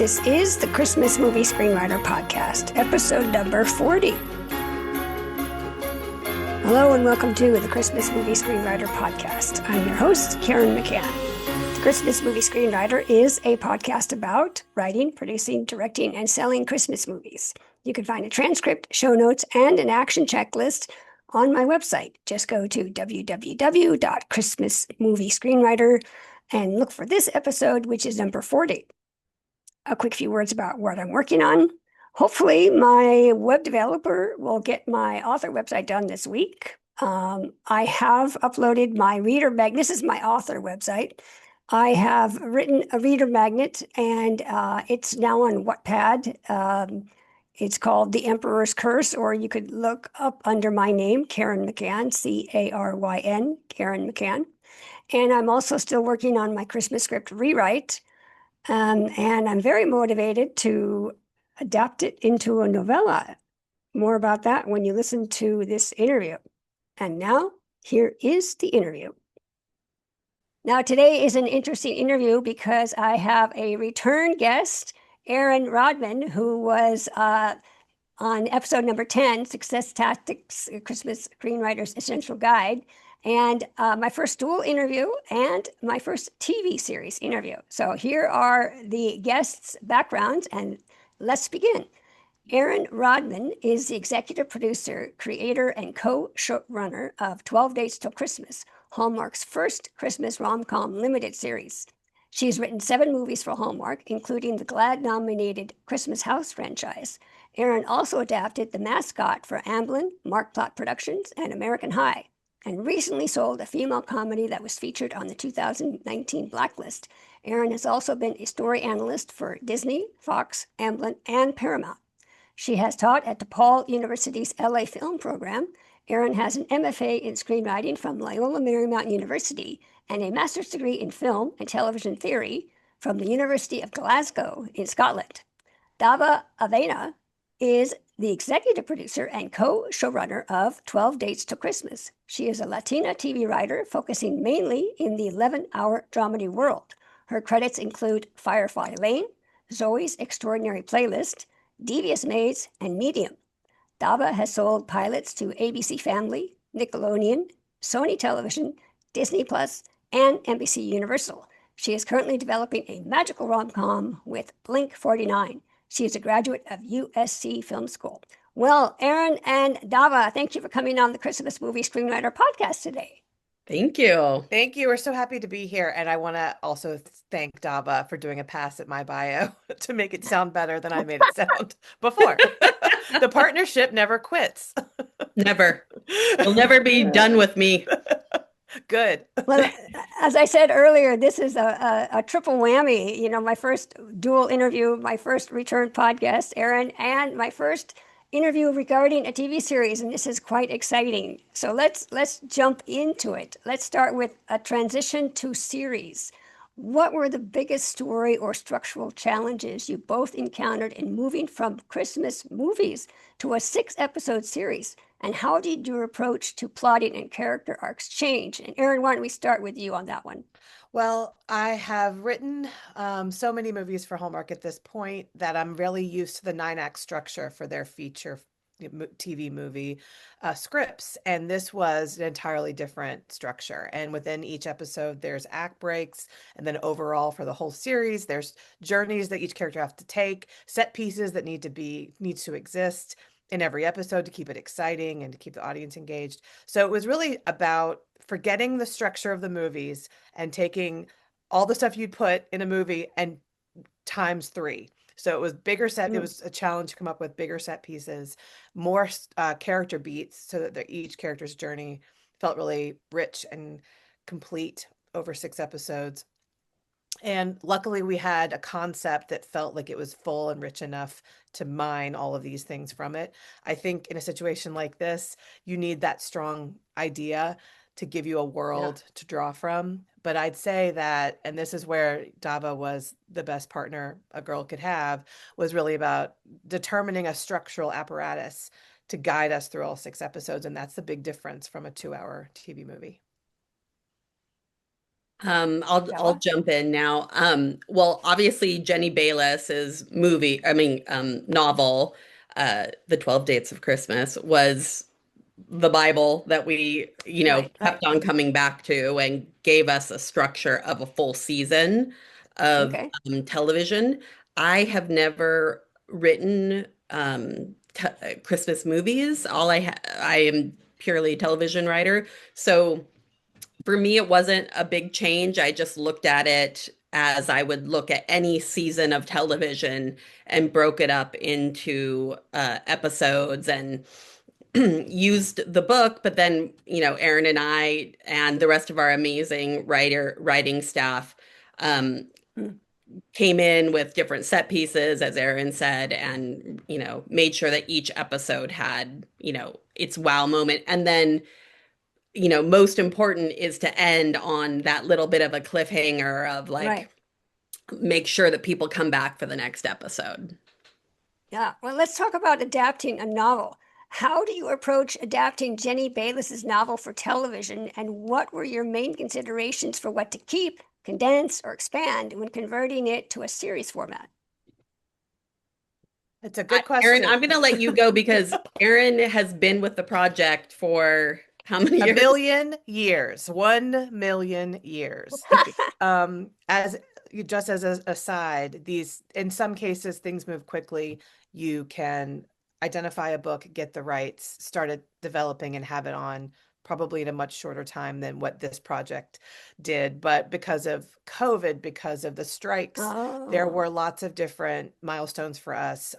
This is the Christmas Movie Screenwriter Podcast, episode number 40. Hello and welcome to the Christmas Movie Screenwriter Podcast. I'm your host, Karen McCann. The Christmas Movie Screenwriter is a podcast about writing, producing, directing, and selling Christmas movies. You can find a transcript, show notes, and an action checklist on my website. Just go to www.christmasmoviescreenwriter and look for this episode, which is number 40. A quick few words about what I'm working on. Hopefully, my web developer will get my author website done this week. I have uploaded my reader magnet. This is my author website. I have written a reader magnet, and it's now on Wattpad. It's called The Emperor's Curse, or you could look up under my name, Karen McCann, C-A-R-Y-N, Karen McCann. And I'm also still working on my Christmas script rewrite. And I'm very motivated to adapt it into a novella. More about that when you listen to this interview. And now, here is the interview. Now, today is an interesting interview because I have a return guest, Aaron Rodman, who was on episode number 10, Success Tactics, Christmas Screenwriter's Essential Guide, and my first dual interview and my first TV series interview. So here are the guests' backgrounds, and let's begin. Aaron Rodman is the executive producer, creator, and co-showrunner of 12 Dates Till Christmas, Hallmark's first Christmas rom-com limited series. She's written 7 movies for Hallmark, including the GLAAD-nominated Christmas House franchise. Aaron also adapted The Mascot for Amblin, Markplot Productions, and American High, and recently sold a female comedy that was featured on the 2019 Blacklist. Aaron has also been a story analyst for Disney, Fox, Amblin, and Paramount. She has taught at DePaul University's LA Film Program. Aaron has an MFA in screenwriting from Loyola Marymount University and a master's degree in film and television theory from the University of Glasgow in Scotland. Dava Avena is the executive producer and co-showrunner of 12 Dates Till Christmas. She is a Latina TV writer focusing mainly in the 11-hour dramedy world. Her credits include Firefly Lane, Zoe's Extraordinary Playlist, Devious Maids, and Medium. Dava has sold pilots to ABC Family, Nickelodeon, Sony Television, Disney Plus, and NBC Universal. She is currently developing a magical rom-com with Blink 49. She is a graduate of USC Film School. Well, Aaron and Dava, thank you for coming on the Christmas Movie Screenwriter Podcast today. Thank you. Thank you. We're so happy to be here. And I want to also thank Dava for doing a pass at my bio to make it sound better than I made it sound before. The partnership never quits. Never. You'll never be done with me. Good. Well, as I said earlier, this is a triple whammy. You know, my first dual interview, my first return podcast, Aaron, and my first interview regarding a TV series, and this is quite exciting. So let's jump into it. Let's start with a transition to series. What were the biggest story or structural challenges you both encountered in moving from Christmas movies to a 6-episode series? And how did your approach to plotting and character arcs change? And Aaron, why don't we start with you on that one? Well, I have written so many movies for Hallmark at this point that I'm really used to the 9-act structure for their feature TV movie scripts. And this was an entirely different structure. And within each episode, there's act breaks. And then overall for the whole series, there's journeys that each character has to take, set pieces that needs to exist in every episode to keep it exciting and to keep the audience engaged. So it was really about forgetting the structure of the movies and taking all the stuff you'd put in a movie and times 3. So it was bigger set. It was a challenge to come up with bigger set pieces, more character beats, so that each character's journey felt really rich and complete over 6 episodes. And luckily we had a concept that felt like it was full and rich enough to mine all of these things from it. I think in a situation like this, you need that strong idea to give you a world to draw from. But I'd say that, and this is where Dava was the best partner a girl could have, was really about determining a structural apparatus to guide us through all 6 episodes. And that's the big difference from a 2-hour TV movie. I'll Bella? jump in now. Well, obviously Jenny Bayless's novel, The 12 Dates of Christmas, was the Bible that we, Right, right. kept on coming back to and gave us a structure of a full season of Okay. television. I have never written t Christmas movies. I am purely a television writer. So for me, it wasn't a big change. I just looked at it as I would look at any season of television and broke it up into episodes and used the book. But then, Aaron and I and the rest of our amazing writing staff um, Mm. came in with different set pieces, as Aaron said, and, made sure that each episode had, its wow moment. And then most important is to end on that little bit of a cliffhanger of like, Right. make sure that people come back for the next episode. Yeah. Well, let's talk about adapting a novel. How do you approach adapting Jenny Bayless's novel for television, and what were your main considerations for what to keep, condense, or expand when converting it to a series format? It's a good Aaron, question. I'm going to let you go because Aaron has been with the project for how many A years? million years, 1 million years. As just as an aside, these in some cases things move quickly. You can identify a book, get the rights, start it developing, and have it on probably in a much shorter time than what this project did. But because of COVID, because of the strikes, there Oh, were lots of different milestones for us.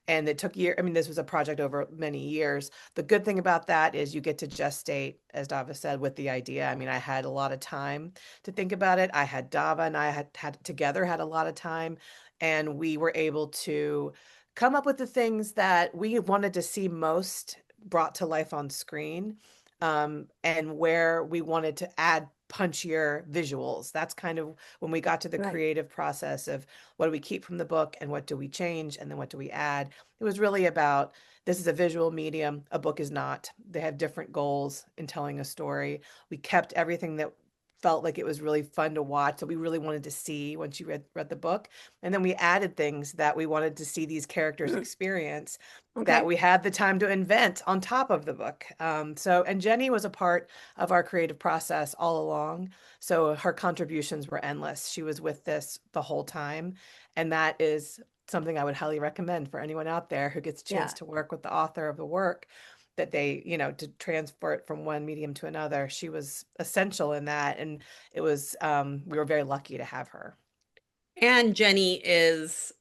And it took year. I mean, this was a project over many years. The good thing about that is you get to gestate, as Dava said, with the idea. I mean, I had a lot of time to think about it. I had Dava and I had together had a lot of time, and we were able to come up with the things that we wanted to see most brought to life on screen, and where we wanted to add punchier visuals. That's kind of when we got to the right. creative process of what do we keep from the book and what do we change and then what do we add. It was really about this is a visual medium, a book is not. They have different goals in telling a story. We kept everything that felt like it was really fun to watch that we really wanted to see once you read the book, and then we added things that we wanted to see these characters Mm. experience that Okay. we had the time to invent on top of the book. And Jenny was a part of our creative process all along, so her contributions were endless. She was with this the whole time, and that is something I would highly recommend for anyone out there who gets a chance Yeah. to work with the author of the work, that they, to transfer it from one medium to another. She was essential in that. And it was, we were very lucky to have her. And Jenny is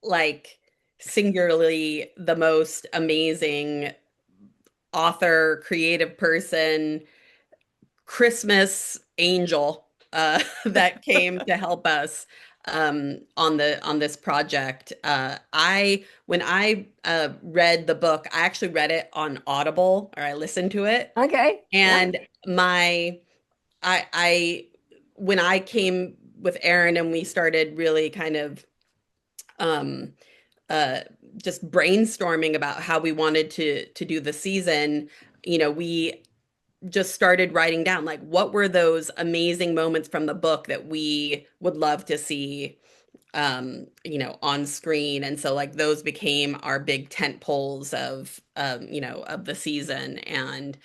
like singularly the most amazing author, creative person, Christmas angel that came to help us on this project. I when I read the book, I actually read it on Audible, or I listened to it, Okay. Yeah. and my I when I came with Aaron and we started really kind of um, uh, just brainstorming about how we wanted to do the season, we just started writing down like what were those amazing moments from the book that we would love to see on screen. And so like those became our big tent poles of of the season. And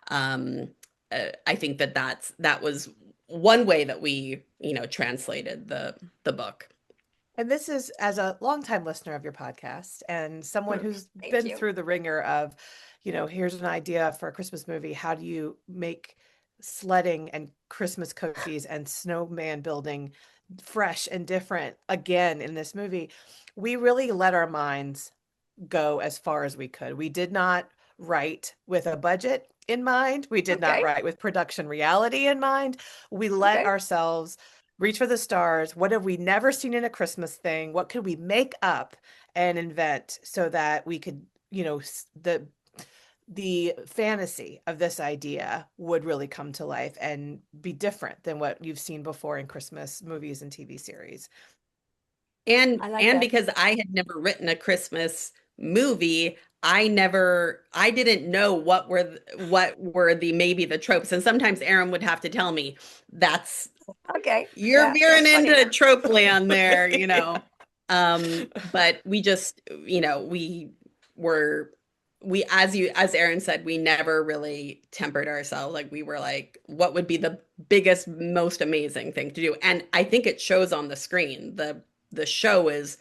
I think that was one way that we, translated the book. And this is as a longtime listener of your podcast and someone Mm. who's Thank been you. through the ringer of, here's an idea for a Christmas movie. How do you make sledding and Christmas cookies and snowman building fresh and different again in this movie? We really let our minds go as far as we could. We did not write with a budget in mind. We did not Okay. write with production reality in mind. We let Okay. ourselves reach for the stars. What have we never seen in a Christmas thing? What could we make up and invent so that we could, the fantasy of this idea would really come to life and be different than what you've seen before in Christmas movies and TV series. I like And that. because I had never written a Christmas movie, I didn't know what were the maybe the tropes. And sometimes Aaron would have to tell me, that's Okay. you're Yeah, veering that's funny. into trope land there, Yeah. But we just, were as Aaron said, we never really tempered ourselves. Like we were like, what would be the biggest, most amazing thing to do? And I think it shows on the screen. The show is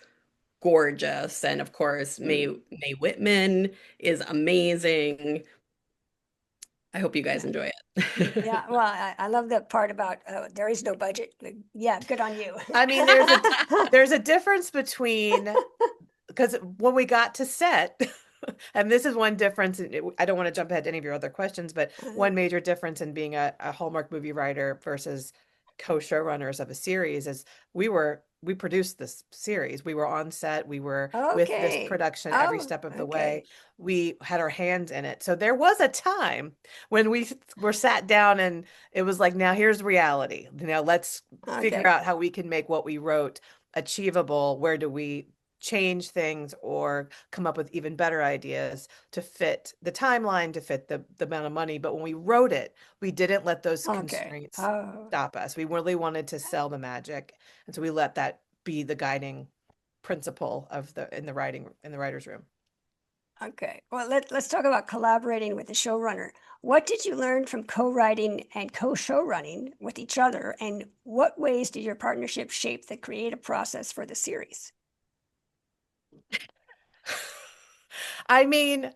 gorgeous. And of course, Mm. Mae Whitman is amazing. I hope you guys Yeah. enjoy Yeah. it. Well, I love the part about there is no budget. Like, yeah, good on you. I mean, there's a difference between, because when we got to set, and this is one difference, I don't want to jump ahead to any of your other questions, but one major difference in being a Hallmark movie writer versus co-showrunners of a series is we produced this series. We were on set, we were with this Okay. production every Oh, step of the way. okay. We had our hands in it. So there was a time when we were sat down and it was like, now here's reality. Let's figure Okay. out how we can make what we wrote achievable. Where do we change things or come up with even better ideas to fit the timeline, to fit the amount of money? But when we wrote it, we didn't let those Okay. constraints Oh, stop us. We really wanted to sell the magic. And so we let that be the guiding principle of the writer's room. okay. Well, let's talk about collaborating with the showrunner. What did you learn from co-writing and co-show running with each other, and what ways did your partnership shape the creative process for the series? I mean,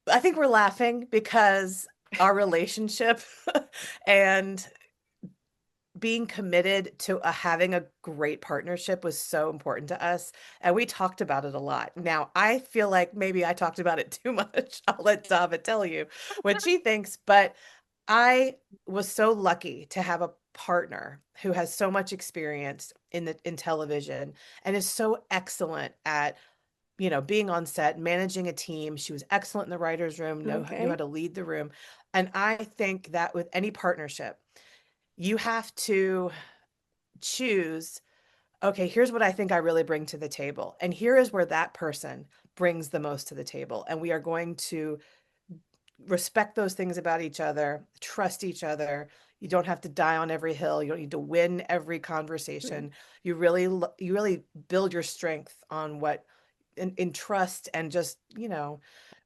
I think we're laughing because our relationship and being committed to having a great partnership was so important to us. And we talked about it a lot. Now, I feel like maybe I talked about it too much. I'll let Dava tell you what she thinks. But I was so lucky to have a partner who has so much experience in television and is so excellent at being on set, managing a team. She was excellent in the writer's room, knew how Okay. to lead the room. And I think that with any partnership, you have to choose, okay, here's what I think I really bring to the table. And here is where that person brings the most to the table. And we are going to respect those things about each other, trust each other. You don't have to die on every hill. You don't need to win every conversation. You really build your strength on what in trust and just,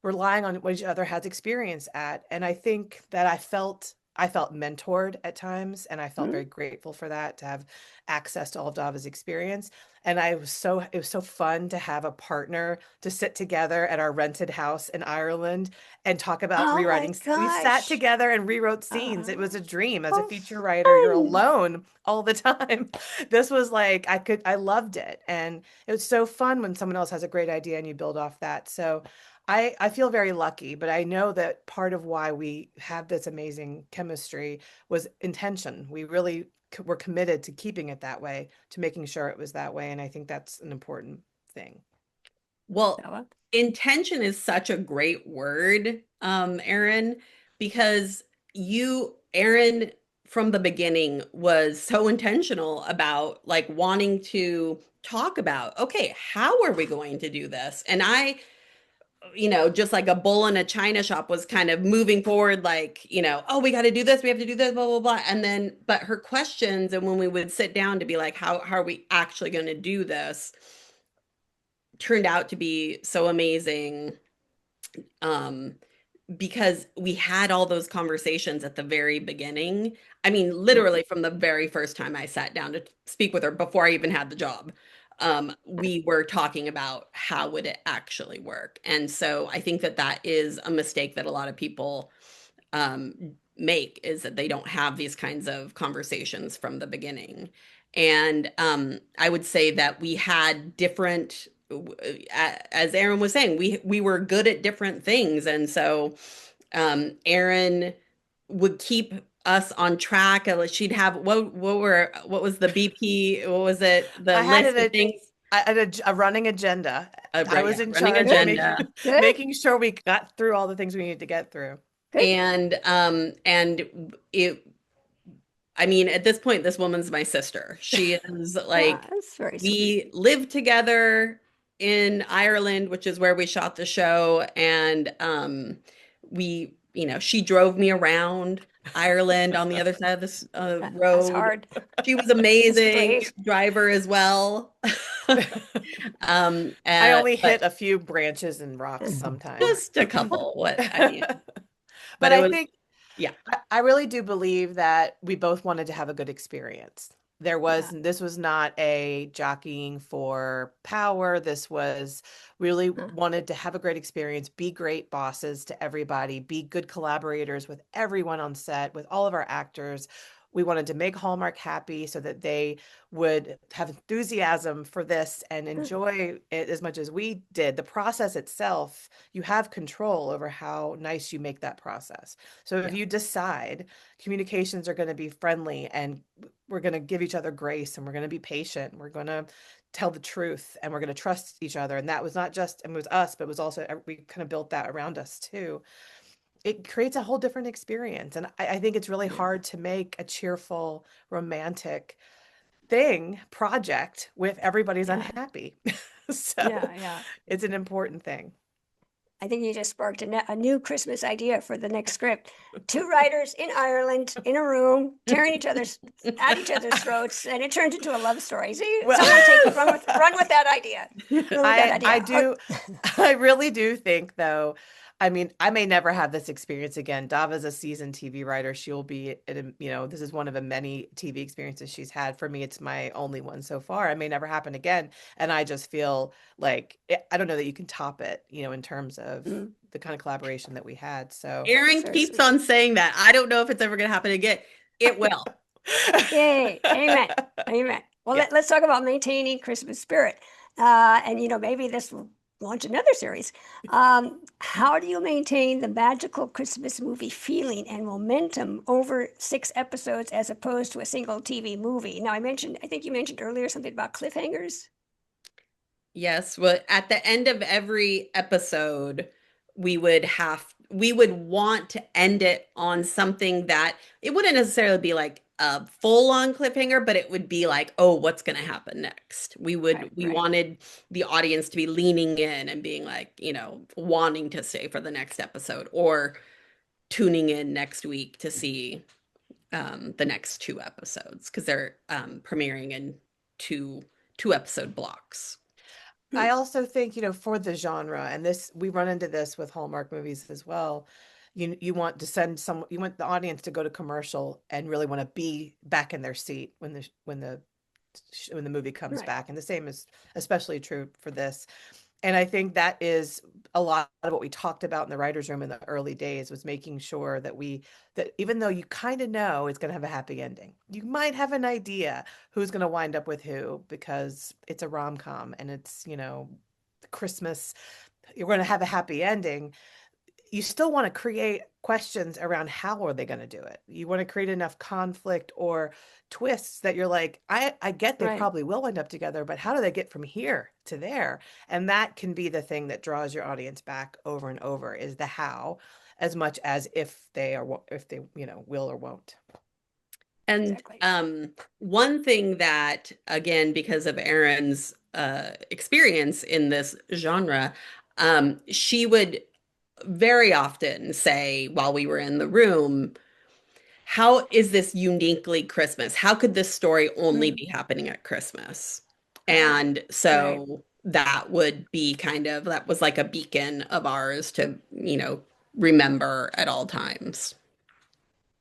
relying on what each other has experience at. And I think that I felt mentored at times, and I felt very Mhm. grateful for that, to have access to all of Dava's experience. And it was so fun to have a partner to sit together at our rented house in Ireland and talk about Oh my rewriting. We sat gosh. together and rewrote scenes. It was a Oh, dream. As a how feature writer, you're fun. alone all the time. This was like, I loved it. And it was so fun when someone else has a great idea and you build off that. So I feel very lucky, but I know that part of why we have this amazing chemistry was intention. We really were committed to keeping it that way, to making sure it was that way. And I think that's an important thing. Well, Bella? intention is such a great word, Aaron, because Aaron, from the beginning was so intentional about like wanting to talk about, okay, how are we going to do this? And I, just like a bull in a china shop, was kind of moving forward, like, oh, we got to do this, we have to do this, blah, blah, blah. And then, but her questions, and when we would sit down to be like, how are we actually going to do this, turned out to be so amazing, um, because we had all those conversations at the very beginning. I mean, literally from the very first time I sat down to speak with her before I even had the job. We were talking about how would it actually work. And so I think that that is a mistake that a lot of people make, is that they don't have these kinds of conversations from the beginning. And I would say that we had different, as Aaron was saying, we were good at different things, and so Aaron would keep us on track. She'd have what was the BP? What was it? The I had list of it things. a running agenda. I Right, was yeah, in running charge of Good. agenda. Good. making sure we got through all the things we needed to get through. Good. And it, I mean, at this point, this woman's my sister. She is Ah, like, that's very sweet. we live together. in Ireland, which is where we shot the show, and she drove me around Ireland on the other side of this That's road. hard. She was It's amazing brave. driver as well. I only But hit a few branches and rocks sometimes. just a couple. What I mean, but But it I was, think yeah, I really do believe that we both wanted to have a good experience. Yeah. This was not a jockeying for power. This was really Uh, wanted to have a great experience, be great bosses to everybody, be good collaborators with everyone on set, with all of our actors. We wanted to make Hallmark happy so that they would have enthusiasm for this and enjoy it as much as we did. The process itself, you have control over how nice you make that process. So if yeah, you decide communications are going to be friendly and we're going to give each other grace and we're going to be patient, we're going to tell the truth and we're going to trust each other. And that was not just, it was us, but it was also, we kind of built that around us too. It creates a whole different experience. And I think it's really yeah. hard to make a cheerful, romantic project with everybody's Yeah. unhappy. Yeah. So Yeah. it's an important thing. I think you just sparked a new Christmas idea for the next script. Two writers in Ireland in a room tearing at each other's throats, and it turns into a love story. See, Well, someone run with that idea. Run with that I idea. do I really do think though, I mean, I may never have this experience again. Dava's a seasoned TV writer. She'll be this is one of the many TV experiences she's had. For me, it's my only one so far. It may never happen again. And I just feel like I don't know that you can top it, in terms of Mm, the kind of collaboration that we had. So that's Aaron very keeps sweet. on saying that. I don't know if it's ever going to happen again. It will. Yay. Amen. Amen. Well, Yeah. let's talk about maintaining Christmas spirit. And, maybe this will launch another series. How do you maintain the magical Christmas movie feeling and momentum over 6 episodes as opposed to a single TV movie? Now, I think you mentioned earlier something about cliffhangers. Yes, well, at the end of every episode, we would want to end it on something that it wouldn't necessarily be like a full-on cliffhanger, but it would be like, oh, what's going to happen next? Right, We right. wanted the audience to be leaning in and being like, wanting to stay for the next episode or tuning in next week to see the next 2 episodes because they're premiering in two episode blocks. I Hmm, also think, for the genre, and this we run into this with Hallmark movies as well. You want the audience to go to commercial and really want to be back in their seat when the movie comes right. back. And the same is especially true for this. And I think that is a lot of what we talked about in the writers' room in the early days was making sure that even though you kind of know it's going to have a happy ending, you might have an idea who's going to wind up with who because it's a rom-com and it's, Christmas, you're going to have a happy ending. You still want to create questions around how are they going to do it. You want to create enough conflict or twists that you're like, I get they Right. probably will end up together, but how do they get from here to there? And that can be the thing that draws your audience back over and over is the how, as much as if they will or won't. And Exactly. one thing that, again, because of Erin's experience in this genre, she would very often say while we were in the room, how is this uniquely Christmas? How could this story only Mm, be happening at Christmas? right. And Right. so that was like a beacon of ours to, remember at all times.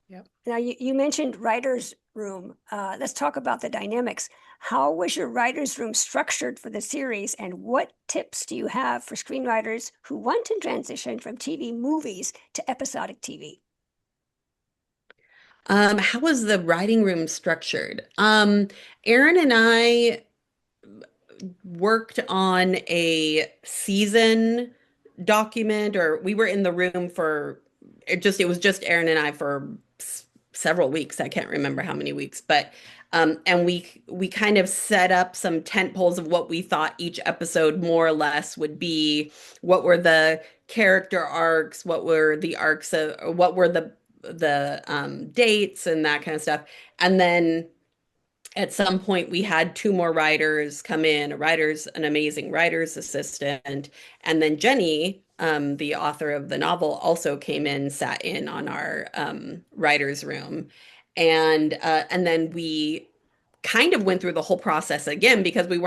Yep. Now, you mentioned writer's room. Let's talk about the dynamics. How was your writer's room structured for the series, and what tips do you have for screenwriters who want to transition from TV movies to episodic TV? How was the writing room structured? Erin and I worked on a season document, or we were in the room for it was just Erin and I for several weeks. I can't remember how many weeks, but and we kind of set up some tent poles of what we thought each episode more or less would be. What were the character arcs? What were the arcs of? What were the dates and that kind of stuff? And then At some point we had two more writers come in, an amazing writer's assistant, and then Jenny, the author of the novel, also came in, sat in on our writer's room. And then we kind of went through the whole process again because we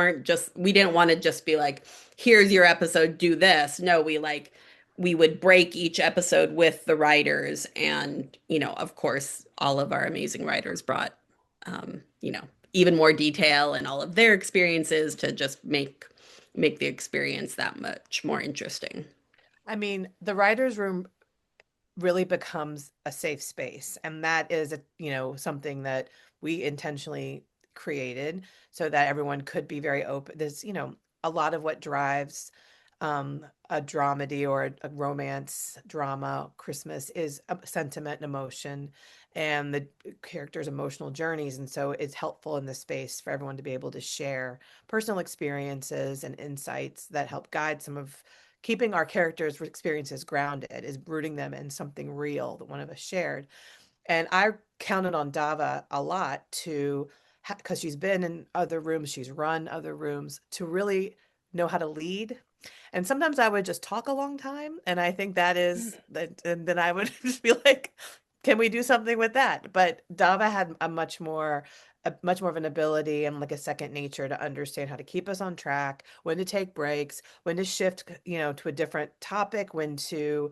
didn't want to just be like, here's your episode, do this. No, we would break each episode with the writers, and of course all of our amazing writers brought even more detail and all of their experiences to just make the experience that much more interesting. I mean, the writer's room really becomes a safe space, and that is something that we intentionally created so that everyone could be very open. There's a lot of what drives a dramedy or a romance drama Christmas is a sentiment and emotion and the characters' emotional journeys, and so it's helpful in this space for everyone to be able to share personal experiences and insights that help guide some of keeping our characters' experiences grounded, is rooting them in something real that one of us shared. And I counted on Dava a lot to, because she's been in other rooms, she's run other rooms, to really know how to lead. And sometimes I would just talk a long time, and I think that is that, and then I would just be like, "Can we do something with that?" But Dava had a much more of an ability and like a second nature to understand how to keep us on track, when to take breaks, when to shift, to a different topic, when to,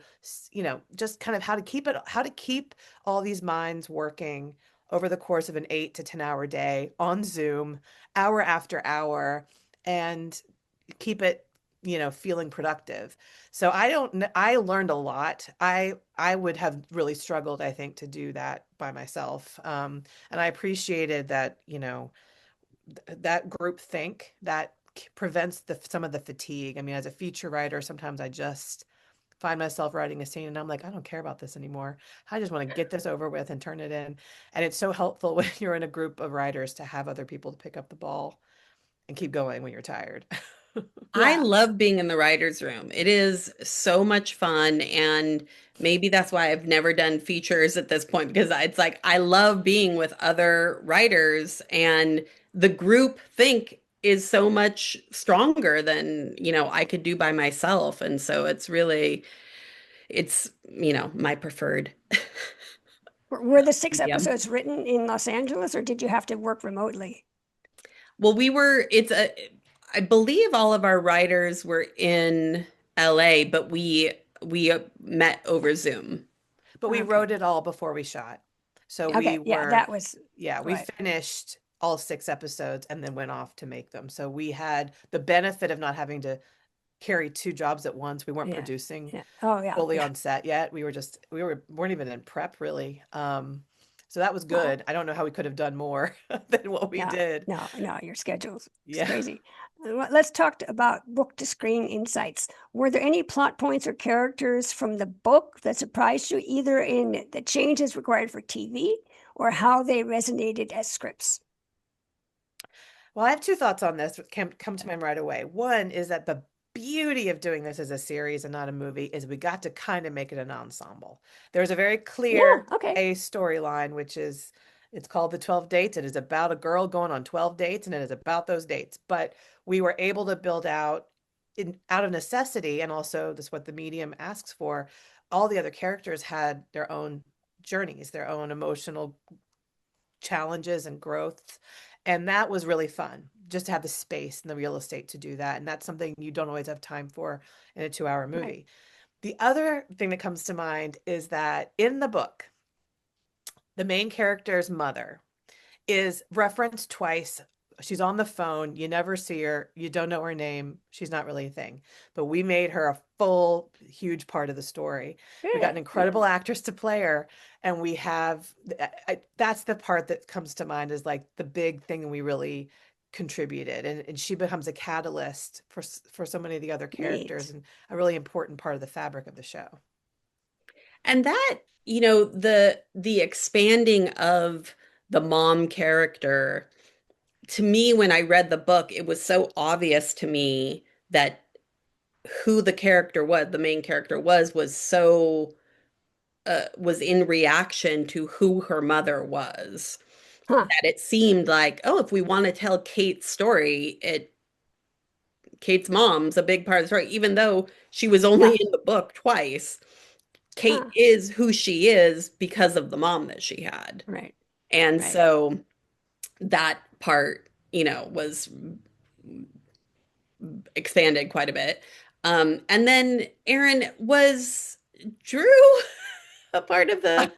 just kind of how to keep all these minds working over the course of an 8 to 10 hour day on Zoom, hour after hour, and keep it feeling productive. So I learned a lot. I would have really struggled, I think, to do that by myself. And I appreciated that, that group think that prevents some of the fatigue. I mean, as a feature writer, sometimes I just find myself writing a scene and I'm like, I don't care about this anymore. I just want to get this over with and turn it in. And it's so helpful when you're in a group of writers to have other people to pick up the ball and keep going when you're tired. I Yeah. love being in the writer's room. It is so much fun. And maybe that's why I've never done features at this point, because it's like I love being with other writers, and the group think is so much stronger than, I could do by myself. And so it's my preferred Were the six medium. episodes written in Los Angeles or did you have to work remotely? Well, I believe all of our writers were in LA, but we met over Zoom. But we Okay. wrote it all before we shot. So Okay. Yeah, that was we right. finished all 6 episodes and then went off to make them. So we had the benefit of not having to carry two jobs at once. We weren't Yeah. producing Yeah. Oh, yeah. fully Yeah. on set yet. Weren't even in prep really. So that was Wow. good. I don't know how we could have done more than what we Yeah. did. No, no, your schedule's it's Yeah. crazy. Let's talk about book to screen insights. Were there any plot points or characters from the book that surprised you, either in the changes required for TV or how they resonated as scripts? Well, I have two thoughts on this that can come to mind right away. One is that the beauty of doing this as a series and not a movie is we got to kind of make it an ensemble. There's a very Yeah. clear Okay. A storyline, which is it's called The 12 Dates. It is about a girl going on 12 dates, and it is about those dates. But we were able to build out of necessity, and also this is what the medium asks for. All the other characters had their own journeys, their own emotional challenges and growth. And that was really fun just to have the space and the real estate to do that. And that's something you don't always have time for in a 2 hour Right. movie. The other thing that comes to mind is that in the book, the main character's mother is referenced twice. She's on the phone. You never see her. You don't know her name. She's not really a thing. But we made her a full, huge part of the story. We got an Good. incredible Good. actress to play her. And we have, that's the part that comes to mind is like the big thing we really contributed. And she becomes a catalyst for so many of the other characters Neat. and a really important part of the fabric of the show. And that, the expanding of the mom character, to me, when I read the book, it was so obvious to me that who the character was, the main character was in reaction to who her mother was. Huh. that it seemed like, oh, if we want to tell Kate's story, Kate's mom's a big part of the story, even though she was only Yeah. in the book twice. Kate Huh. is who she is because of the mom that she had. Right. And Right. so that part, was expanded quite a bit. And then Aaron, was Drew a part of the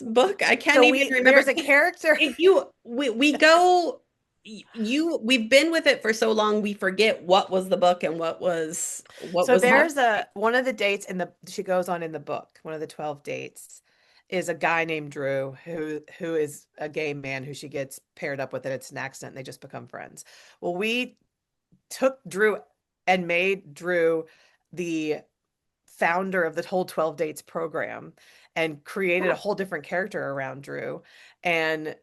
book? I can't So even there remember was a character. we've been with it for so long we forget what was the book and what So was the there's one of the dates she goes on in the book, one of the 12 dates is a guy named Drew who is a gay man who she gets paired up with, and it's an accident and they just become friends. Well, we took Drew and made Drew the founder of the whole 12 dates program and created a Huh. whole different character around Drew. And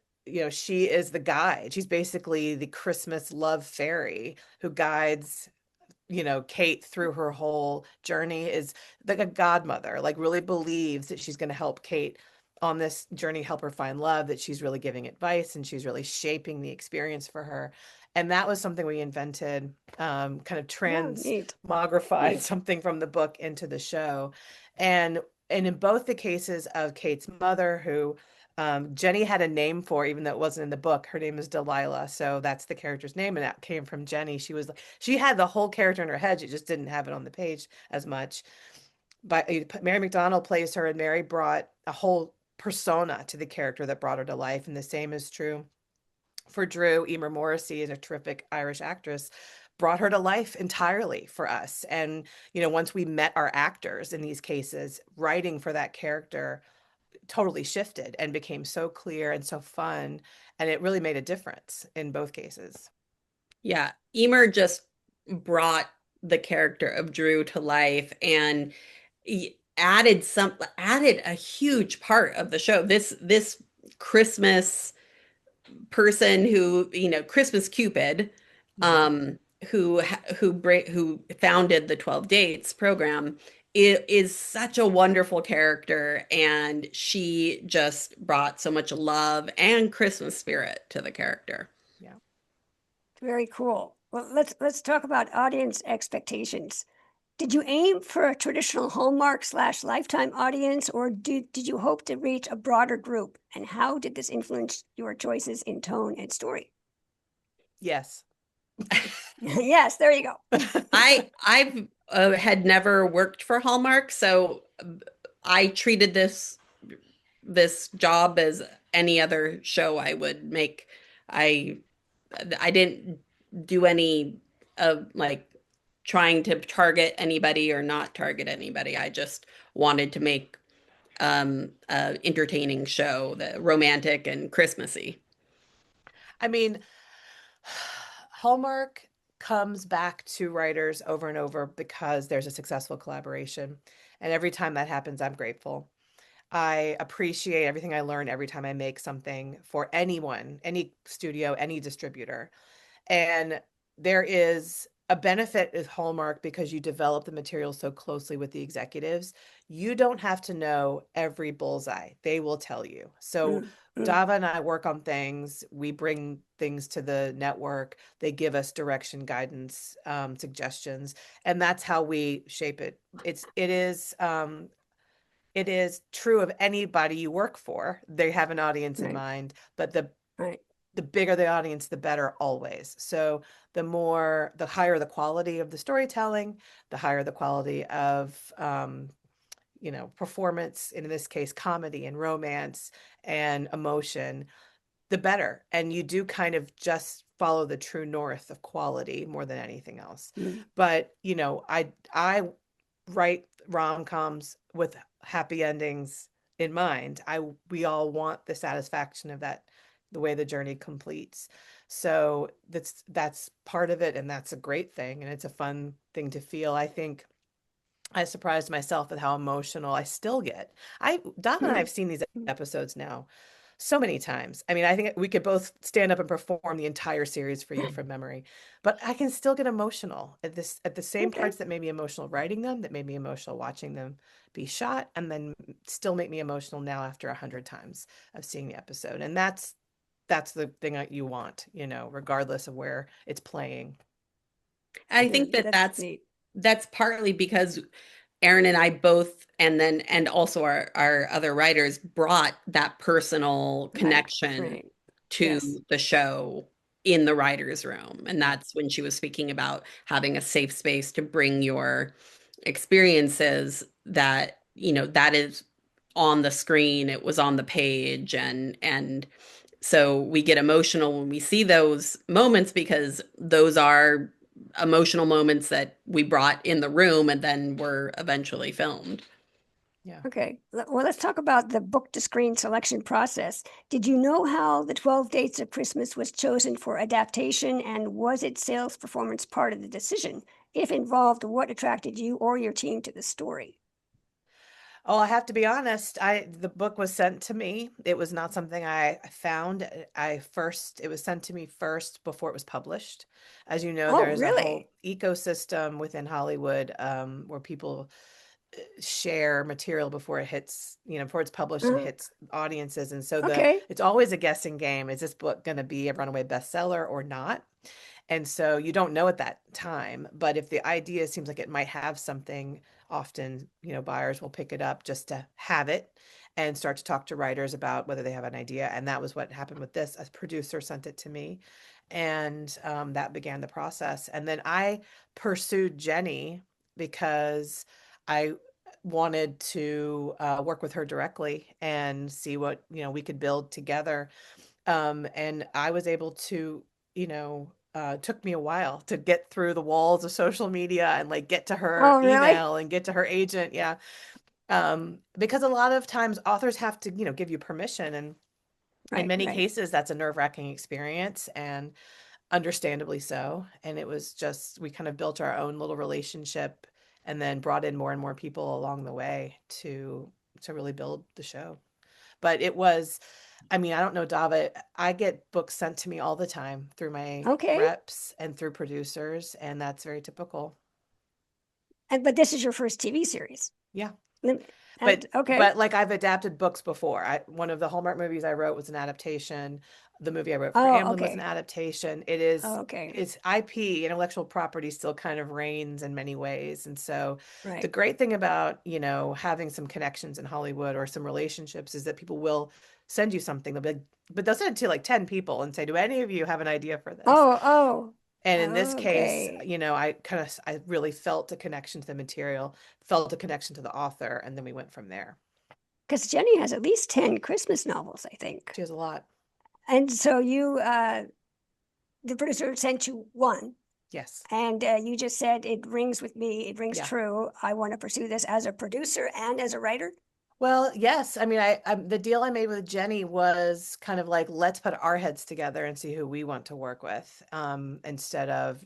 she is the guide. She's basically the Christmas love fairy who guides Kate through her whole journey, is like a godmother, like really believes that she's going to help Kate on this journey, help her find love, that she's really giving advice and she's really shaping the experience for her. And that was something we invented, kind of Oh, neat. transmogrified Neat. something from the book into the show. And in both the cases of Kate's mother, who Jenny had a name for, even though it wasn't in the book. Her name is Delilah, so that's the character's name, and that came from Jenny. She had the whole character in her head. She just didn't have it on the page as much. But Mary McDonnell plays her, and Mary brought a whole persona to the character that brought her to life. And the same is true for Drew. Emer Morrissey is a terrific Irish actress, brought her to life entirely for us. And, once we met our actors in these cases, writing for that character totally shifted and became so clear and so fun. And it really made a difference in both cases. Yeah, Emer just brought the character of Drew to life and added a huge part of the show. This Christmas person who, Christmas Cupid, Mhm. who founded the 12 Dates program, is such a wonderful character, and she just brought so much love and Christmas spirit to the character. Yeah. Very cool. Well, let's talk about audience expectations. Did you aim for a traditional Hallmark/Lifetime audience, or did you hope to reach a broader group? And how did this influence your choices in tone and story? Yes. Yes, there you go. I've had never worked for Hallmark, so I treated this job as any other show I would make. I I didn't do any of like trying to target anybody or not target anybody. I just wanted to make a entertaining show, the romantic and Christmassy. I mean, Hallmark comes back to writers over and over because there's a successful collaboration. And every time that happens, I'm grateful. I appreciate everything I learn every time I make something for anyone, any studio, any distributor. And there is a benefit with Hallmark because you develop the material so closely with the executives. You don't have to know every bullseye. They will tell you. So Mm, mm, Dava and I work on things. We bring things to the network. They give us direction, guidance, suggestions, and that's how we shape it. It is true of anybody you work for. They have an audience in right, mind, but the right, bigger the audience, the better always. So the higher the quality of the storytelling, the higher the quality of, performance, in this case, comedy and romance and emotion, the better. And you do kind of just follow the true north of quality more than anything else. mm, But, I write rom-coms with happy endings in mind. We all want the satisfaction of that, the way the journey completes. So that's part of it, and that's a great thing, and it's a fun thing to feel. I think I surprised myself at how emotional I still get. Donna and I mm, have seen these mm. episodes now so many times. I mean, I think we could both stand up and perform the entire series for you from memory, but I can still get emotional at the same Okay. parts that made me emotional writing them, that made me emotional watching them be shot, and then still make me emotional now after 100 times of seeing the episode. And that's the thing that you want, regardless of where it's playing. I think that That's neat. that's partly because Aaron and I both, and also our other writers brought that personal Right, connection right. to Yes. the show in the writers' room. And Yeah. that's when she was speaking about having a safe space to bring your experiences that, that is on the screen, it was on the page, and so we get emotional when we see those moments because those are emotional moments that we brought in the room and then were eventually filmed. Yeah. Okay. Well, let's talk about the book to screen selection process. Did you know how the 12 Dates of Christmas was chosen for adaptation, and was its sales performance part of the decision? If involved, what attracted you or your team to the story? Oh, I have to be honest. The book was sent to me. It was not something I found. It was sent to me first before it was published. As you know, Oh, there's a really? whole ecosystem within Hollywood, where people share material before it hits, before it's published and Uh, hits audiences. And so okay. it's always a guessing game. Is this book going to be a runaway bestseller or not? And so you don't know at that time, but if the idea seems like it might have something, often, buyers will pick it up just to have it and start to talk to writers about whether they have an idea. And that was what happened with this. A producer sent it to me, and that began the process. And then I pursued Jenny because I wanted to work with her directly and see what, we could build together. And I was able to, took me a while to get through the walls of social media and like get to her Oh, really? email and get to her agent. Yeah. Because a lot of times authors have to, give you permission. And in Right, many right. cases, that's a nerve-wracking experience, and understandably so. And it was just, we kind of built our own little relationship and then brought in more and more people along the way to really build the show. But it was, I mean, I don't know, Dava. I get books sent to me all the time through my Okay. reps and through producers, and that's very typical. But this is your first TV series. Yeah. And okay. But like, I've adapted books before. One of the Hallmark movies I wrote was an adaptation. The movie I wrote for Oh, Amblin was an okay. adaptation. Okay. It's IP, intellectual property still kind of reigns in many ways. And so the Right. great thing about, having some connections in Hollywood or some relationships is that people will send you something. They'll be like, but they'll send it to like 10 people and say, do any of you have an idea for this? Oh, And in this oh, case, okay. I really felt a connection to the material, felt a connection to the author, and then we went from there. Because Jenny has at least 10 Christmas novels, I think. She has a lot. And so the producer sent you one, Yes. and you just said, it rings with me, it rings Yeah. true. I want to pursue this as a producer and as a writer. Well, yes. I mean, the deal I made with Jenny was kind of like, let's put our heads together and see who we want to work with. Instead of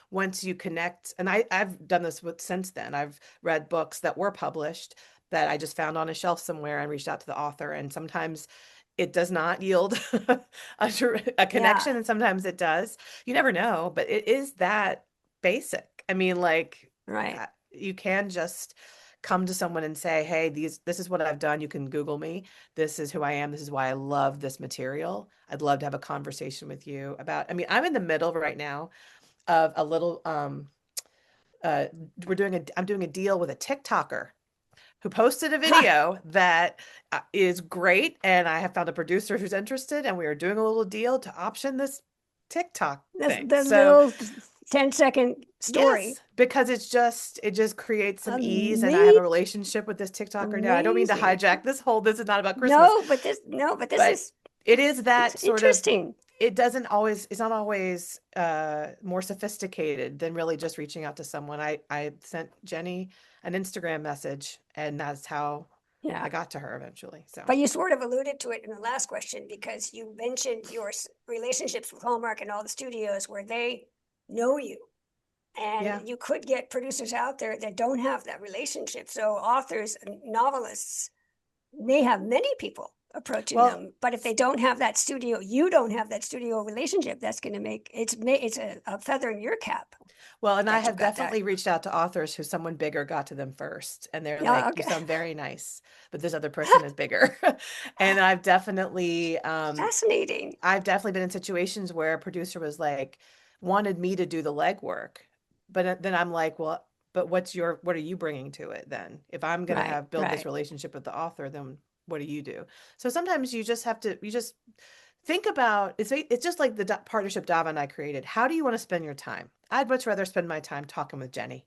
once you connect, and I've done this since then. I've read books that were published that I just found on a shelf somewhere and reached out to the author. And sometimes it does not yield a Yeah, connection, and sometimes it does. You never know, but it is that basic. I mean, like, right. you can just come to someone and say, hey, this is what I've done. You can Google me. This is who I am. This is why I love this material. I'd love to have a conversation with you about, I mean, I'm in the middle right now of a little, uh, I'm doing a deal with a TikToker who posted a video that is great. And I have found a producer who's interested, and we are doing a little deal to option this TikTok That's thing. the So little 10-second story. yes, because it just creates some ease, and I have Amazing. a relationship with this TikToker now. I don't mean to Amazing. hijack this is not about Christmas, No, but this but is it is it's that sort of, interesting. it's not always more sophisticated than really just reaching out to someone. I sent Jenny an Instagram message, and that's how Yeah. I got to her eventually. So But you sort of alluded to it in the last question because you mentioned your relationships with Hallmark and all the studios where they know you. And yeah. you could get producers out there that don't have that relationship. So authors and novelists may have many people approaching Well, them. But if they don't have that studio, you don't have that studio relationship, that's going to make it's a feather in your cap well, and I that you have got that. definitely reached out to authors who someone bigger got to them first, and they're Yeah, like, "You okay. sound very nice, but this other person is bigger." And Fascinating. I've definitely been in situations where a producer was like, wanted me to do the legwork, but then I'm like, well, but what are you bringing to it then? If I'm going to Right, have build this right. relationship with the author, then what do you do? So sometimes you just have to, you just think about it's just like the partnership Dava and I created. How do you want to spend your time? I'd much rather spend my time talking with Jenny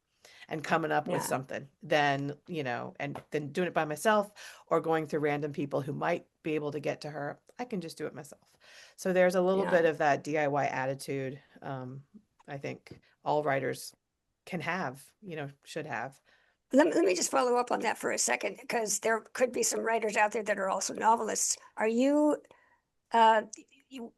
and coming up with Yeah, something than, and then doing it by myself or going through random people who might be able to get to her. I can just do it myself. So there's a little yeah. bit of that DIY attitude. I think all writers can have, should have. Let me just follow up on that for a second, because there could be some writers out there that are also novelists. Are you, uh, you,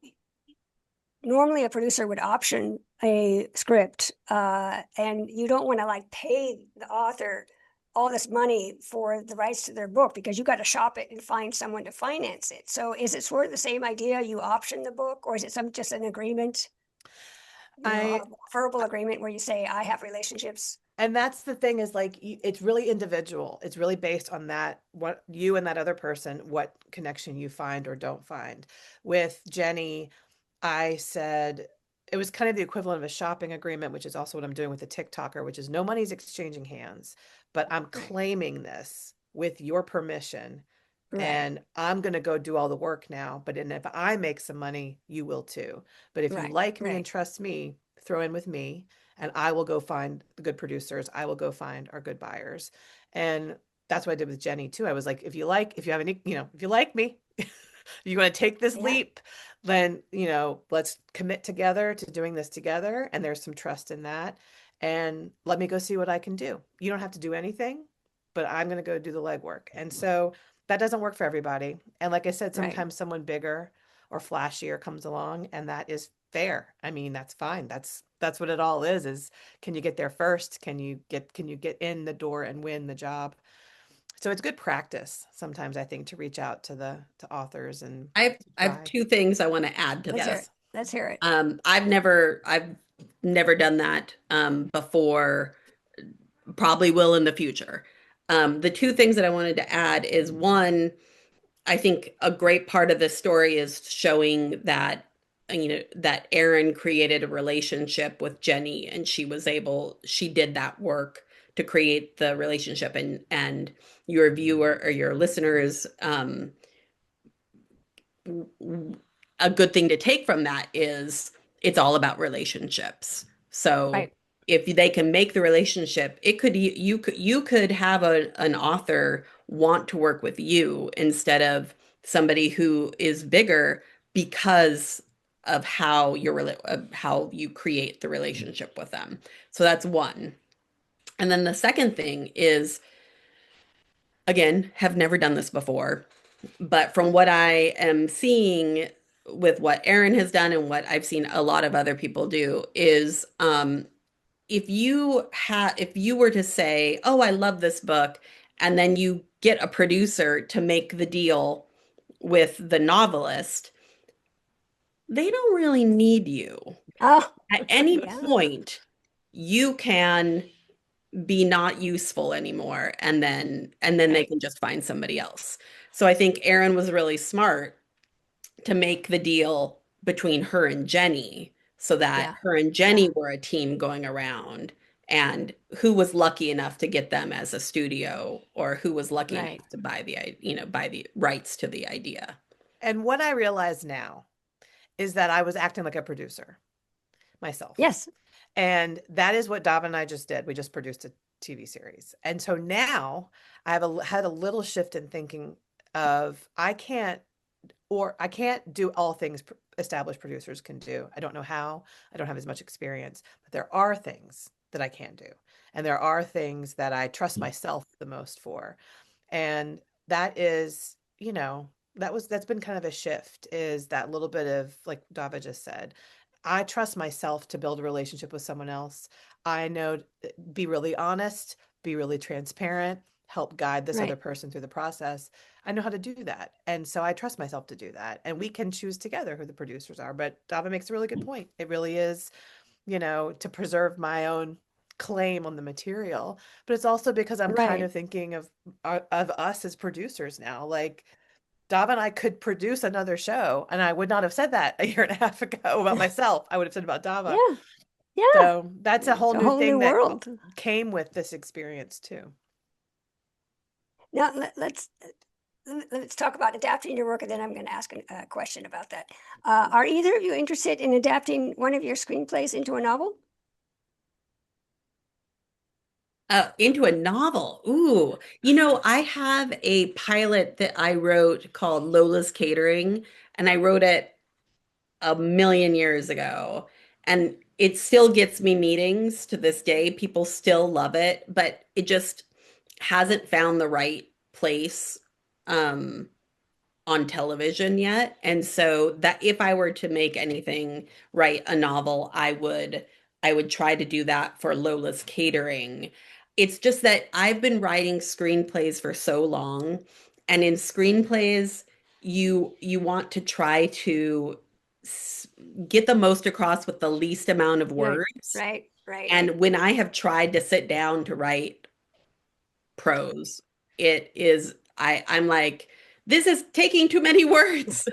normally a producer would option a script, and you don't want to like pay the author all this money for the rights to their book because you got to shop it and find someone to finance it. So is it sort of the same idea? You option the book, or is it some just an agreement, a I verbal agreement where you say, I have relationships? And that's the thing is like it's really individual. It's really based on that what you and that other person, what connection you find or don't find. With Jenny, I said it was kind of the equivalent of a shopping agreement, which is also what I'm doing with the TikToker, which is no money's exchanging hands, but I'm Right, claiming this with your permission right, and I'm going to go do all the work now. But and if I make some money, you will too. But if you right, like me and right. trust me, throw in with me and I will go find the good producers. I will go find our good buyers. And that's what I did with Jenny too. I was like, if you have any, if you like me, you want to take this Yeah, leap, then, let's commit together to doing this together. And there's some trust in that. And let me go see what I can do. You don't have to do anything, but I'm going to go do the legwork. And so that doesn't work for everybody. And like I said, right. sometimes someone bigger or flashier comes along and that is fair. I mean, that's fine. That's what it all is can you get there first? Can you get in the door and win the job? So it's good practice sometimes I think to reach out to authors and to I have try. two things I want to add to Let's hear it. this. Let's hear it. I've never done that before, probably will in the future. The two things that I wanted to add is one, I think a great part of this story is showing that that Erin created a relationship with Jenny and she did that work to create the relationship, and your viewer or your listeners, a good thing to take from that is it's all about relationships. So Right. if they can make the relationship, you could have an author want to work with you instead of somebody who is bigger because of how you create the relationship with them. So that's one. And then the second thing is, again, have never done this before, but from what I am seeing with what Erin has done and what I've seen a lot of other people do is, if you were to say, "Oh, I love this book," and then you get a producer to make the deal with the novelist, they don't really need you. Oh, At any yeah. point, you can be not useful anymore, and then they Right. can just find somebody else. So I think Erin was really smart to make the deal between her and Jenny so that Yeah. her and Yeah. Jenny were a team going around, and who was lucky enough to get them as a studio, or who was lucky Right. enough to buy the rights to the idea. And what I realize now is that I was acting like a producer myself. Yes. And that is what Dava and I just did. We just produced a TV series. And so now had a little shift in thinking of I can't do all things established producers can do. I don't know how. I don't have as much experience, but there are things that I can do. And there are things that I trust myself the most for. And that is, that's been kind of a shift is that little bit of like Dava just said. I trust myself to build a relationship with someone else. I know be really honest, be really transparent, help guide this other Right. person through the process, I know how to do that. And so I trust myself to do that. And we can choose together who the producers are. But Dava makes a really good point. It really is, to preserve my own claim on the material. But it's also because I'm kind Right. of thinking of us as producers now. Like Dava and I could produce another show, and I would not have said that a year and a half ago about myself. I would have said about Dava. Yeah. Yeah. So that's a It's whole a new whole new thing that world. came with this experience too. Now let's talk about adapting your work, and then I'm going to ask a question about that. Are either of you interested in adapting one of your screenplays into a novel? Into a novel. Ooh, I have a pilot that I wrote called Lola's Catering, and I wrote it a million years ago. And it still gets me meetings to this day. People still love it, but it just hasn't found the right place um, on television yet. And so that if I were to make anything, write a novel, I would try to do that for Lola's Catering. It's just that I've been writing screenplays for so long, and in screenplays, you want to try to s- get the most across with the least amount of Right. words. Right. Right. And when I have tried to sit down to write prose, I'm like, this is taking too many words.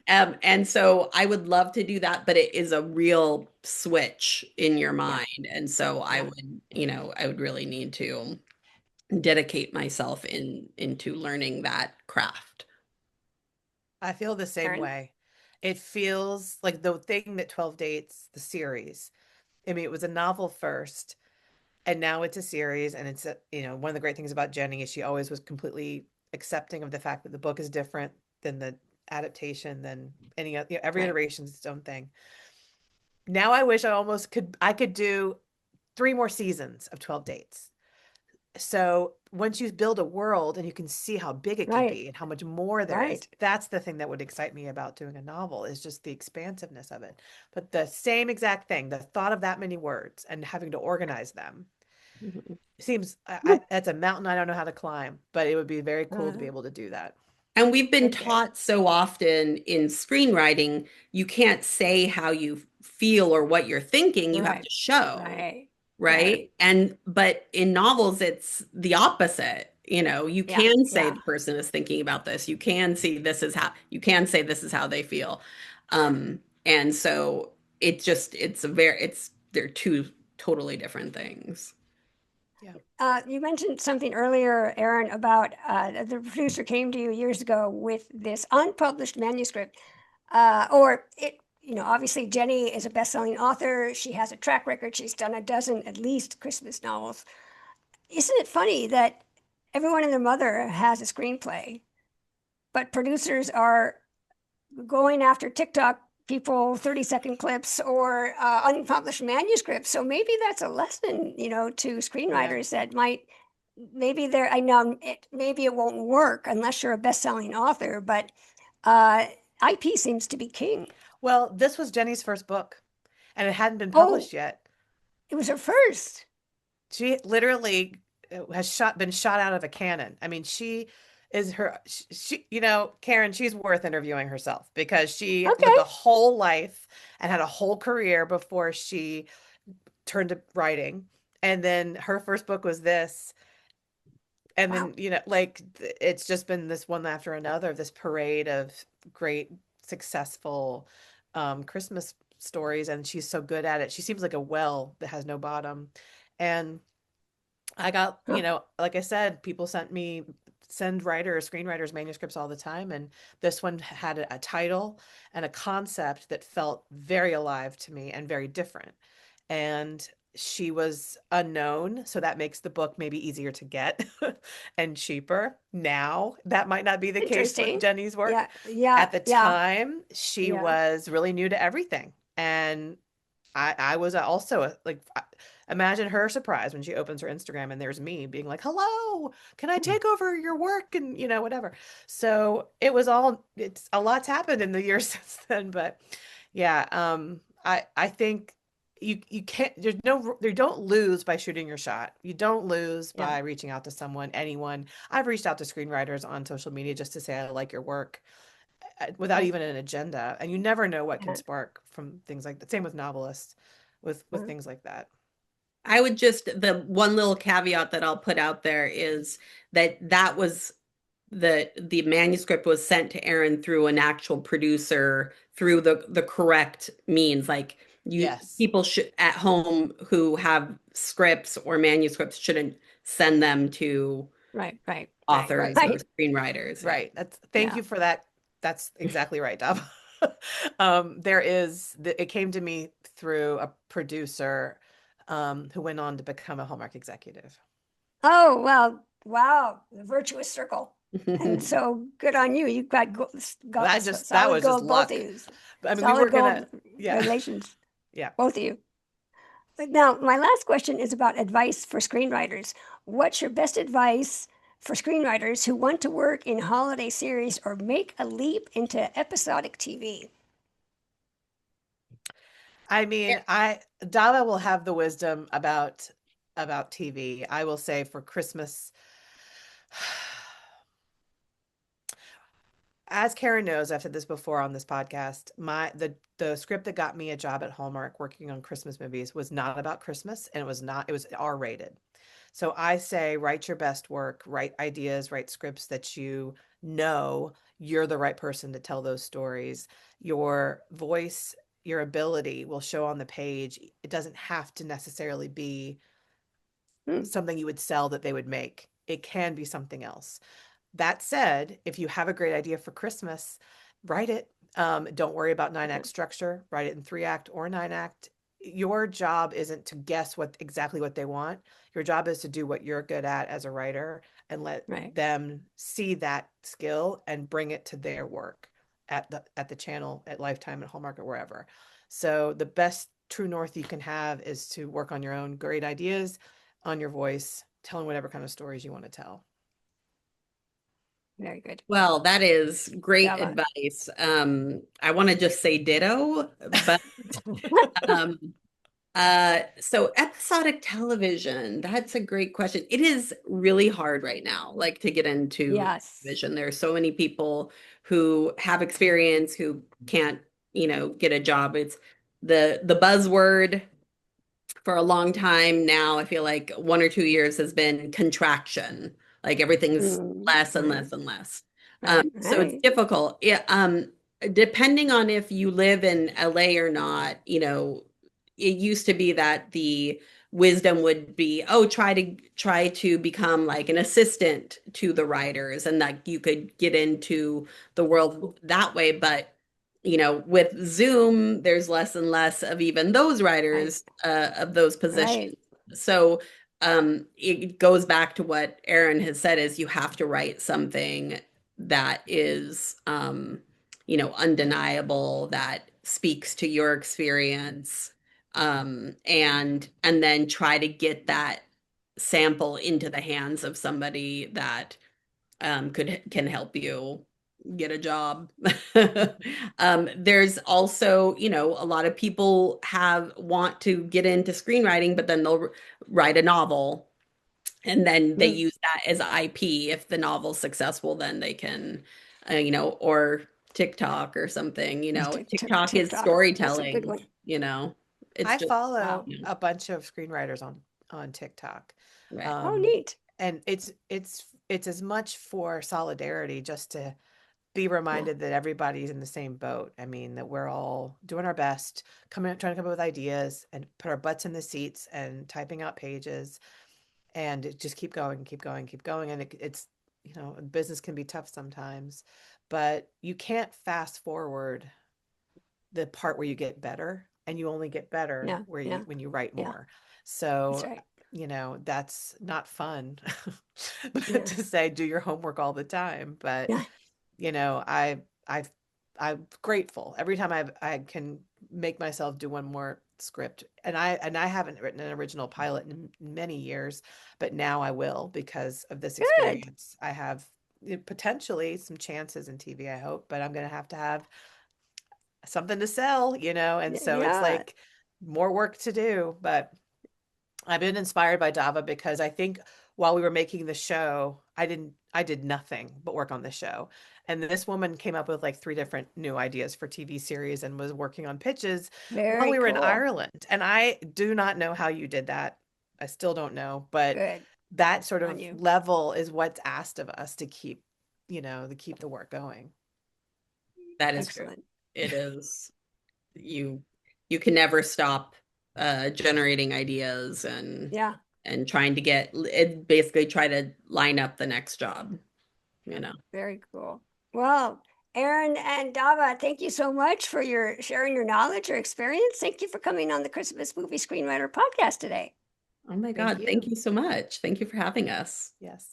And so I would love to do that, but it is a real switch in your Yeah. mind. And so Yeah. I would really need to dedicate myself into learning that craft. I feel the same Aaron? way. It feels like the thing that 12 Dates, the series, I mean, it was a novel first, and now it's a series. And one of the great things about Jenny is she always was completely accepting of the fact that the book is different than the adaptation, than any other, every Right. iteration is its own thing. Now I wish I could do three more seasons of 12 Dates. So once you build a world and you can see how big it can Right. be and how much more there is, Right. that's the thing that would excite me about doing a novel, is just the expansiveness of it. But the same exact thing, the thought of that many words and having to organize them Mhm. seems, Yeah. that's a mountain I don't know how to climb, but it would be very cool to be Uh, able to do that. And we've been okay. taught so often in screenwriting, you can't say how you feel or what you're thinking, you have Right. to show, Right. Right. right? And but in novels, it's the opposite. You Yeah. can say Yeah. the person is thinking about this. You can see this is how you can say this is how they feel. And so they're two totally different things. Yeah. You mentioned something earlier, Aaron, about the producer came to you years ago with this unpublished manuscript, or it. Obviously, Jenny is a best-selling author. She has a track record. She's done a dozen, at least, Christmas novels. Isn't it funny that everyone and their mother has a screenplay, but producers are going after TikTok people 30-second clips or unpublished manuscripts. So maybe that's a lesson, to Yeah. screenwriters that might maybe there I know maybe it won't work unless you're a best-selling author, but uh, IP seems to be king. Well, this was Jenny's first book and it hadn't been Oh, published yet. it was her first. She literally has been shot out of a cannon. I mean, Karen, she's worth interviewing herself because she lived Okay. a whole life and had a whole career before she turned to writing. And then her first book was this. And Wow. then, like it's just been this one after another, this parade of great, successful Christmas stories. And she's so good at it. She seems like a well that has no bottom. And I got, Huh. like I said, people send writers, screenwriters manuscripts all the time. And this one had a title and a concept that felt very alive to me and very different. And she was unknown, so that makes the book maybe easier to get and cheaper. Now, that might not be the case with Interesting. Jenny's work. Yeah. Yeah. At the Yeah. time, she Yeah. was really new to everything. And I was also like, imagine her surprise when she opens her Instagram and there's me being like, "Hello, can I take over your work?" And whatever. So it's a lot's happened in the years since then, but yeah, I think you can't, you don't lose by shooting your shot. You don't lose Yeah. by reaching out to someone, anyone. I've reached out to screenwriters on social media just to say I like your work, without Right. even an agenda. And you never know what can Yeah. spark from things like that. Same with novelists, with things like that. I would just, the one little caveat that I'll put out there is that that was the manuscript was sent to Aaron through an actual producer through the correct means. Like you Yes. people should at home who have scripts or manuscripts shouldn't send them to Right. Right. Right. authors or Right. screenwriters. Yeah. Right. Thank Yeah. you for that. That's exactly right, Dov. It came to me through a producer who went on to become a Hallmark executive. Oh, well, wow, the virtuous circle. And so good on you. You've got That solid was just gold, both of luck. you. I mean, we were Solid gonna, gold yeah, relations, yeah. both of you. But now, my last question is about advice for screenwriters. What's your best advice for screenwriters who want to work in holiday series or make a leap into episodic TV? I mean, Dava will have the wisdom about TV. I will say for Christmas, as Karen knows, I've said this before on this podcast, the script that got me a job at Hallmark working on Christmas movies was not about Christmas, and it was R-rated. So I say write your best work, write ideas, write scripts that you know you're the right person to tell those stories. Your voice, your ability will show on the page. It doesn't have to necessarily be Hmm, something you would sell that they would make. It can be something else. That said, if you have a great idea for Christmas, write it. Don't worry about nine yeah, act structure. Write it in three act or nine act. Your job isn't to guess exactly what they want. Your job is to do what you're good at as a writer and let right. them see that skill and bring it to their work at the channel, at Lifetime, at Hallmark, or wherever. So the best true north you can have is to work on your own great ideas, on your voice, telling whatever kind of stories you want to tell. Very good. Well, that is great Java. advice. I want to just say ditto, but um, so episodic television, that's a great question. It is really hard right now, like to get into Yes. television. There are so many people who have experience who can't, get a job. It's the buzzword for a long time now. I feel like 1 or 2 years has been contraction. Like everything's less and Right. less and less. Right. So it's Right. difficult. Yeah, depending on if you live in LA or not, it used to be that the wisdom would be, oh, try to become like an assistant to the writers and that you could get into the world that way. But with Zoom, there's less and less of even those Right. writers of those Right. positions. So it goes back to what Aaron has said is you have to write something that is undeniable, that speaks to your experience, and then try to get that sample into the hands of somebody that can help you get a job. There's also, a lot of people have want to get into screenwriting, but then they'll write a novel and then they Hmm. use that as IP. If the novel's successful, then they can, or TikTok or something, TikTok is TikTok. That's a good storytelling, one. it's I just, follow Wow. a bunch of screenwriters on TikTok. right. Oh, Um, neat. and it's as much for solidarity, just to be Yeah. reminded that everybody's in the same boat. I mean, that we're all doing our best, trying to come up with ideas and put our butts in the seats and typing out pages and just keep going, keep going, keep going. And it's, business can be tough sometimes, but you can't fast forward the part where you get better, and you only get better Yeah. Yeah. when you write Yeah. more. That's So right. that's not fun but Yeah. to say do your homework all the time. But Yeah. you know i i I'm grateful every time I can make myself do one more script. And I haven't written an original pilot in many years, but now I will, because of this Good. experience. I have potentially some chances in TV, I hope, but I'm going to have something to sell, and so it's Yeah. like more work to do, but I've been inspired by Dava because I think while we were making the show, I did nothing but work on the show. And this woman came up with like three different new ideas for TV series and was working on pitches while Very we were in cool. Ireland. And I do not know how you did that. I still don't know, but Good that sort on of you. level is what's asked of us to keep, to keep the work going. That is true. Excellent. It is. You you can never stop generating ideas Yeah, and trying to get it, basically try to line up the next job, you know. very cool. Well, Erin and Dava, thank you so much for your sharing your knowledge, your experience. Thank you for coming on the Christmas Movie Screenwriter podcast today. Oh my Thank God, thank you. you so much. Thank you for having us. Yes.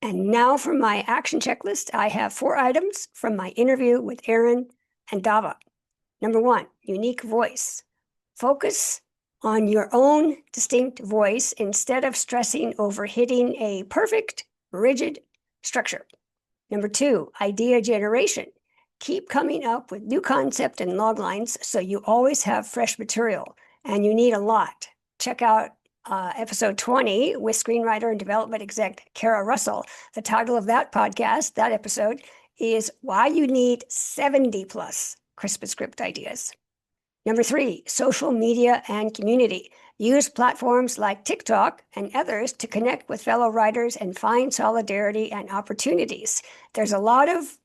And now for my action checklist, I have 4 items from my interview with Erin and Dava. Number 1, unique voice. Focus on your own distinct voice instead of stressing over hitting a perfect, rigid structure. Number 2, idea generation. Keep coming up with new concept and log lines so you always have fresh material, and you need a lot. Check out episode 20 with screenwriter and development exec Kara Russell. The title of that podcast, that episode, is Why You Need 70 Plus Christmas Script Ideas. Number 3, social media and community. Use platforms like TikTok and others to connect with fellow writers and find solidarity and opportunities. There's a lot of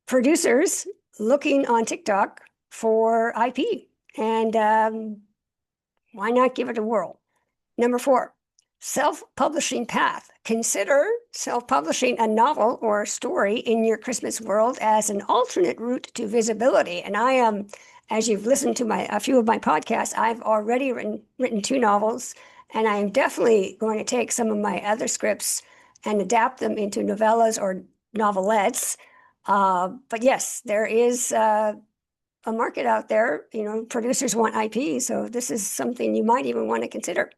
producers looking on TikTok for IP, and why not give it a whirl? Number 4, self-publishing path. Consider self-publishing a novel or story in your Christmas world as an alternate route to visibility. And I am, as you've listened to a few of my podcasts, I've already written 2 novels, and I am definitely going to take some of my other scripts and adapt them into novellas or novelettes. But yes, there is a market out there. Producers want IP, so this is something you might even want to consider.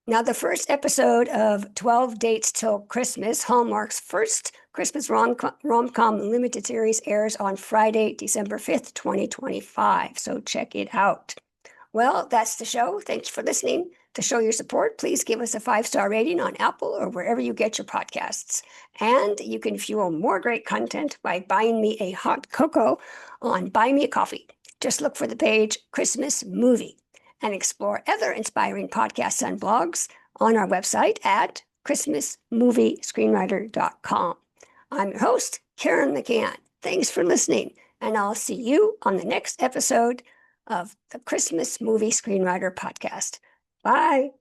Now, the first episode of 12 Dates Till Christmas, Hallmark's first Christmas rom-com limited series, airs on Friday, December 5th, 2025. So check it out. Well, that's the show. Thanks for listening. To show your support, please give us a 5-star rating on Apple or wherever you get your podcasts. And you can fuel more great content by buying me a hot cocoa on Buy Me a Coffee. Just look for the page Christmas Movie and explore other inspiring podcasts and blogs on our website at christmasmoviescreenwriter.com. I'm your host, Karen McCann. Thanks for listening, and I'll see you on the next episode of the Christmas Movie Screenwriter Podcast. Bye.